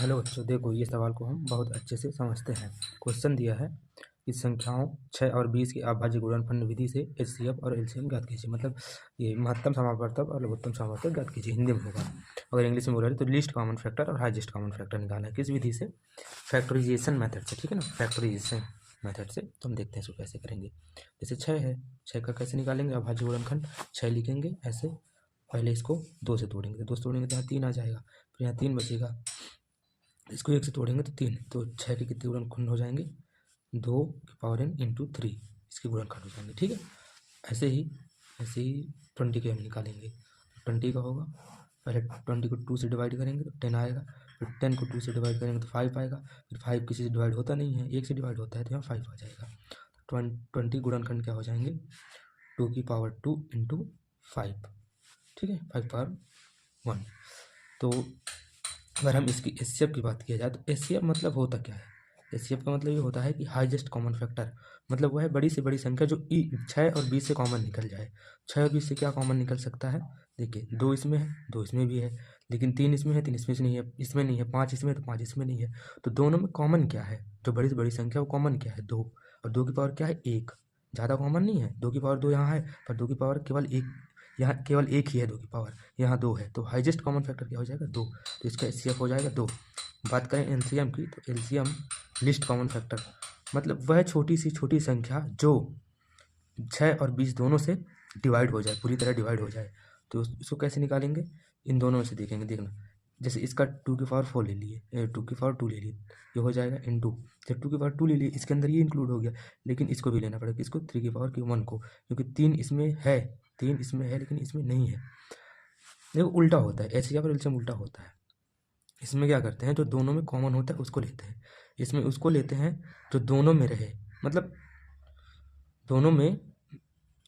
Hello बच्चों, देखो ये सवाल को हम बहुत अच्छे से समझते हैं। क्वेश्चन दिया है कि संख्याओं 6 और 20 की अभाज्य गुणनफल विधि से एचसीएफ और एलसीएम ज्ञात कीजिए। मतलब ये महत्तम समापवर्तक और लघुत्तम समापवर्तक ज्ञात कीजिए, हिंदी में होगा। अगर इंग्लिश में बोला जाए तो लीस्ट कॉमन फैक्टर और हाईएस्ट कॉमन फैक्टर निकालना है। किस विधि से? फैक्टराइजेशन मेथड से, ठीक है ना, फैक्टराइजेशन मेथड से। तो हम देखते हैं इसको कैसे करेंगे। जैसे 6 है, 6 का कैसे निकालेंगे? अभाज्य गुणनखंड 6 लिखेंगे ऐसे, पहले इसको 2 से तोड़ेंगे, तो 2 से तोड़ेंगे तो यहाँ 3 आ जाएगा, फिर यहाँ 3 बचेगा, इसको 1 से तोड़ेंगे तो 3, तो 6 के कितने गुणनखंड हो जाएंगे? 2 की पावर n इंटू 3 इसके गुणनखंड हो जाएंगे, ठीक है। ऐसे ही 20 के हम निकालेंगे। 20 का होगा, पहले 20 को 2 से डिवाइड करेंगे तो 10 आएगा, फिर 10 को 2 से डिवाइड करेंगे तो 5 आएगा, फिर 5 किसी से डिवाइड होता नहीं है, 1 से डिवाइड होता है तो यहाँ 5 आ जाएगा। 20 गुणनखंड क्या हो जाएंगे? 2 की पावर 2 इंटू 5, ठीक है, 5 पावर 1। तो अगर हम इसकी एचसीएफ की बात किया जाए तो एचसीएफ मतलब होता क्या है? एचसीएफ का मतलब ये होता है कि हाईएस्ट कॉमन फैक्टर, मतलब वह है बड़ी से बड़ी संख्या जो 6 और 20 से कॉमन निकल जाए। 6 और 20 से क्या कॉमन निकल सकता है? देखिए 2 इसमें है, 2 इसमें भी है, लेकिन 3 इसमें है, 3 इसमें नहीं है, इसमें नहीं है, 5 इसमें है तो 5 इसमें नहीं है। तो दोनों में कॉमन क्या है? जो बड़ी से बड़ी संख्या वो कॉमन क्या है? 2, और 2 की पावर क्या है? 1। ज़्यादा कॉमन नहीं है, 2 की पावर 2 यहाँ है, पर 2 की पावर केवल 1, यहाँ केवल 1 ही है 2 की पावर, यहाँ 2 है, तो हाईएस्ट कॉमन फैक्टर क्या हो जाएगा? 2। तो इसका एचसीएफ हो जाएगा 2। बात करें एलसीएम की, तो एलसीएम लिस्ट कॉमन फैक्टर, मतलब वह छोटी सी छोटी संख्या जो 6 और 20 दोनों से डिवाइड हो जाए, पूरी तरह डिवाइड हो जाए। तो इसको कैसे निकालेंगे? इन दोनों में से देखेंगे, देखना। जैसे इसका 2 की पावर 4 ले लिए, 2 की पावर 2 ले लिए, ये हो जाएगा इनटू, जब 2 की पावर 2 ले लिए इसके अंदर ये इंक्लूड हो गया, लेकिन इसको भी लेना पड़ेगा, इसको 3 की पावर 1 को, क्योंकि 3 इसमें है, 3 इसमें है लेकिन इसमें नहीं है। देखो उल्टा होता है, एचसीएफ और एलसीएम उल्टा होता है। इसमें क्या करते हैं, जो दोनों में कॉमन होता है उसको लेते हैं, इसमें उसको लेते हैं जो दोनों में रहे, मतलब दोनों में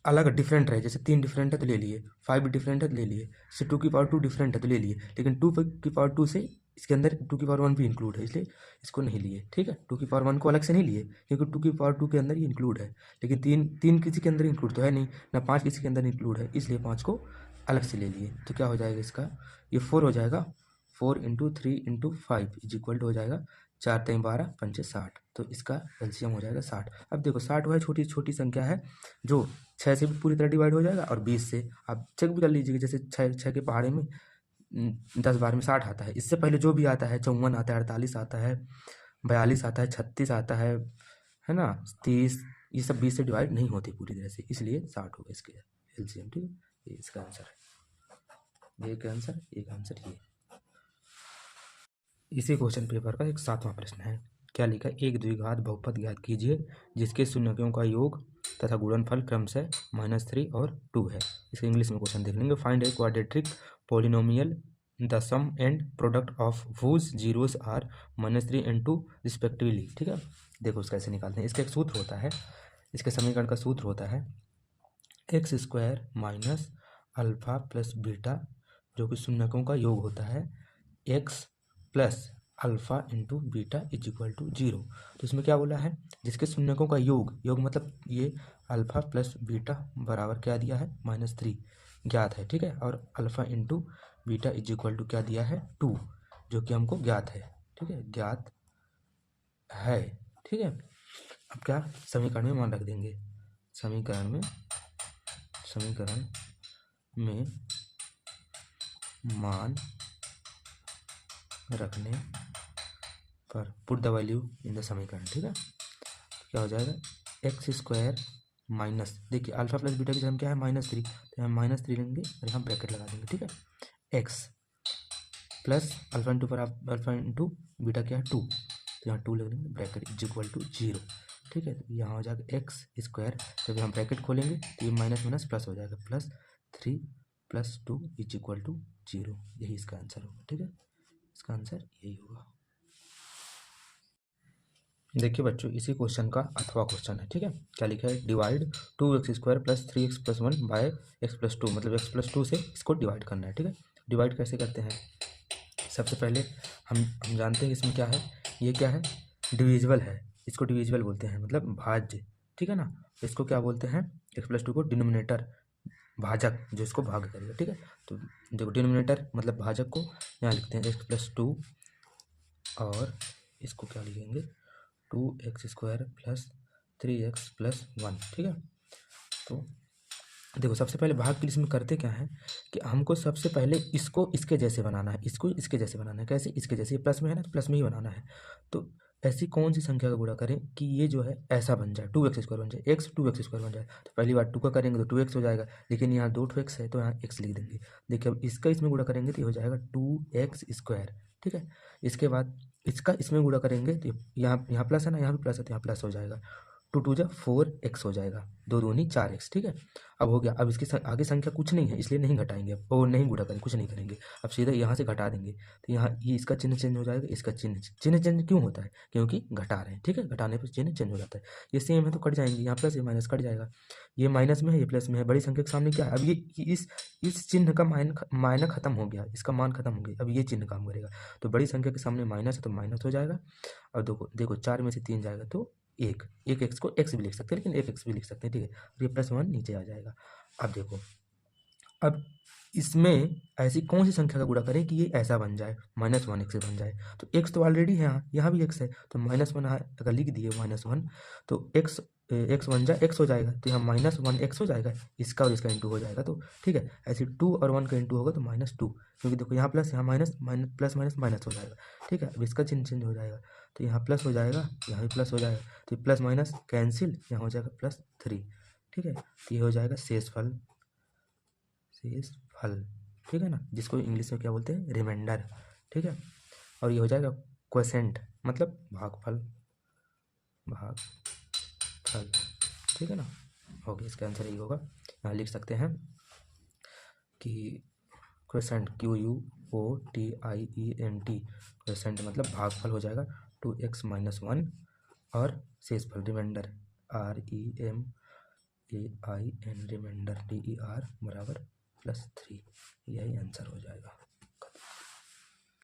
अलग डिफरेंट रहे। जैसे 3 डिफरेंट है तो ले लिए, 5 डिफरेंट है तो ले लिए, जैसे 2 की पावर 2 डिफरेंट है तो ले लिए, लेकिन 2 की पावर 2 से इसके अंदर 2 की पावर 1 भी इंक्लूड है, इसलिए इसको नहीं लिए, ठीक है। 2 की पावर 1 को अलग से नहीं लिए, क्योंकि 2 की पावर 2 के अंदर ये इंक्लूड है, लेकिन 3 किसी के अंदर इंक्लूड तो है नहीं ना, 5 किसी के अंदर इंक्लूड है, इसलिए 5 को अलग से ले लिए। तो क्या हो जाएगा इसका? ये 4 हो जाएगा, 4 into 3 into 5 is equal to हो जाएगा 4 3 12 5 60, तो इसका एलसीएम हो जाएगा 60। अब देखो 60 वह छोटी छोटी संख्या है जो 6 से भी पूरी तरह डिवाइड हो जाएगा, और 20 से आप चेक भी कर लीजिएगा, जैसे 6 के पहाड़े में 10 बार में 60 आता है, इससे पहले जो भी आता है 54 आता है, 48 आता है, 42 आता है, 36 आता है ना, 30, ये सब 20 से डिवाइड नहीं होती पूरी तरह से, इसलिए 60 होगा इसके एलसीएम, ठीक है। ये इसका आंसर है, ये का आंसर, एक आंसर ये। इसी क्वेश्चन पेपर का एक 7वां प्रश्न है, क्या लिखा है? एक द्विघात बहुपद ज्ञात कीजिए जिसके शून्यकों का योग तथा गुणनफल क्रमशः -3 और 2 है। इसे इंग्लिश में क्वेश्चन देख लेंगे। Find a quadratic polynomial the sum and product of whose zeros are -3 and 2 respectively, ठीक है। देखो उसका कैसे निकालते हैं। इसका एक सूत्र होता है, इसके समीकरण का सूत्र होता है x² minus alpha plus beta, जो कि शून्यकों का योग होता है, x plus alpha into beta is equal to 0। तो इसमें क्या बोला है? जिसके शून्यकों का योग मतलब ये अल्फा प्लस बीटा बराबर क्या दिया है? -3 ज्ञात है, ठीक है। और alpha into beta is equal to क्या दिया है? 2, जो कि हमको ज्ञात है, ठीक है, ज्ञात है, ठीक है। अब क्या समीकरण में मान रख देंगे, समीकरण में मान रखने पर put the value in the समीकरण, ठीक है। क्या हो जाएगा? x² माइनस, देखिए अल्फा प्लस बीटा की जगह क्या है? -3, तो यहाँ -3 लेंगे और यहाँ ब्रैकेट लगा देंगे, ठीक है। x प्लस अल्फा इंटू पर आप अल्फा इंटू बीटा क्या है? 2, तो यहाँ 2 लग देंगे, ब्रैकेट इज इक्वल टू 0, ठीक है। तो यहाँ हो जाएगा x², जब हम ब्रैकेट खोलेंगे तो ये माइनस माइनस प्लस हो जाएगा, +3 + 2 इज इक्वल टू 0। यही इसका आंसर होगा, ठीक है, इसका आंसर यही होगा। देखिए बच्चों, इसी क्वेश्चन का अथवा क्वेश्चन है, ठीक है। क्या लिखा है? Divide 2x² + 3x + 1 bye x + 2, मतलब x + 2 से इसको डिवाइड करना है, ठीक है। डिवाइड कैसे करते हैं? सबसे पहले हम जानते हैं कि इसमें क्या है, ये क्या है? डिविजिबल है, इसको डिविजिबल बोलते हैं, मतलब भाज्य, ठीक है ना। इसको क्या बोलते हैं? x + 2 को डिनोमिनेटर, भाजक, जो इसको भाग करेगा, ठीक है। तो देखो डिनोमिनेटर मतलब भाजक को यहाँ लिखते हैं x + 2 और इसको क्या लिखेंगे 2x² प्लस 3x प्लस 1। ठीक है, तो देखो सबसे पहले भाग के लिए इसमें करते क्या है कि हमको सबसे पहले इसको इसके जैसे बनाना है, इसको इसके जैसे बनाना है। कैसे? इसके जैसे, ये प्लस में है ना तो प्लस में ही बनाना है। तो ऐसी कौन सी संख्या का गुणा करें कि ये जो है ऐसा बन जाए, 2x² बन जाए, x 2x² बन जाए। तो पहली बार 2 का करेंगे तो 2x हो जाएगा, लेकिन यहाँ 2x है तो यहाँ x लिख देंगे। देखिए अब इसका इसमें गुणा करेंगे तो ये हो जाएगा 2x²। ठीक है, इसके बाद इसका इसमें गुणा करेंगे तो यहाँ प्लस है ना, यहाँ भी प्लस है तो यहाँ प्लस हो जाएगा। 2 2 जा 4x हो जाएगा, 2 दूनी 4x। ठीक है, अब हो गया। अब इसके आगे संख्या कुछ नहीं है इसलिए नहीं घटाएंगे, अब और नहीं गुणा करेंगे, कुछ नहीं करेंगे। अब सीधा यहाँ से घटा देंगे तो यहाँ ये इसका चिन्ह चेंज हो जाएगा, इसका चिन्ह चेंज क्यों होता है? क्योंकि घटा रहे हैं। ठीक है, घटाने पर चिन्ह चेंज हो जाता है। ये सेम है तो कट जाएंगे, यहाँ प्लस ये माइनस कट जाएगा। ये माइनस में है, ये प्लस में है। बड़ी संख्या के सामने क्या है? अब ये इस चिन्ह का मायना खत्म हो गया, इसका मान खत्म हो गया। अब ये चिन्ह काम करेगा। तो बड़ी संख्या के सामने माइनस है तो माइनस हो जाएगा। और देखो 4 में से 3 जाएगा तो एक x को x भी लिख सकते हैं, लेकिन एक x भी लिख सकते हैं। ठीक है, और ये +1 नीचे आ जाएगा। अब देखो, अब इसमें ऐसी कौन सी संख्या का गुणा करें कि ये ऐसा बन जाए, -1 x बन जाए। तो x तो ऑलरेडी है, यहाँ भी x है तो -1 अगर लिख दिए -1 तो x 1 जा x हो जाएगा, तो यहाँ -1x हो जाएगा, इसका और इसका इंटू हो जाएगा। तो ठीक है, ऐसे 2 और 1 का इंटू होगा तो -2, क्योंकि देखो यहाँ प्लस, यहाँ माइनस, प्लस माइनस माइनस हो जाएगा। ठीक है, अब इसका चिन्ह चेंज हो जाएगा तो यहाँ प्लस हो जाएगा, यहाँ भी प्लस हो जाएगा। तो प्लस माइनस कैंसिल, यहाँ हो जाएगा +3। ठीक है, तो ये हो जाएगा शेषफल। ठीक है ना, जिसको इंग्लिश में क्या बोलते हैं? रिमाइंडर। ठीक है, और ये हो जाएगा क्वोशेंट, मतलब भागफल। ठीक है ना, हो गया, इसका आंसर यही होगा। यहाँ लिख सकते हैं कि क्वोशेंट QUOTIENT, क्वोशेंट मतलब भागफल हो जाएगा 2x - 1 और शेषफल रिमाइंडर REMAIN, रिमाइंडर DER बराबर +3। यही आंसर हो जाएगा।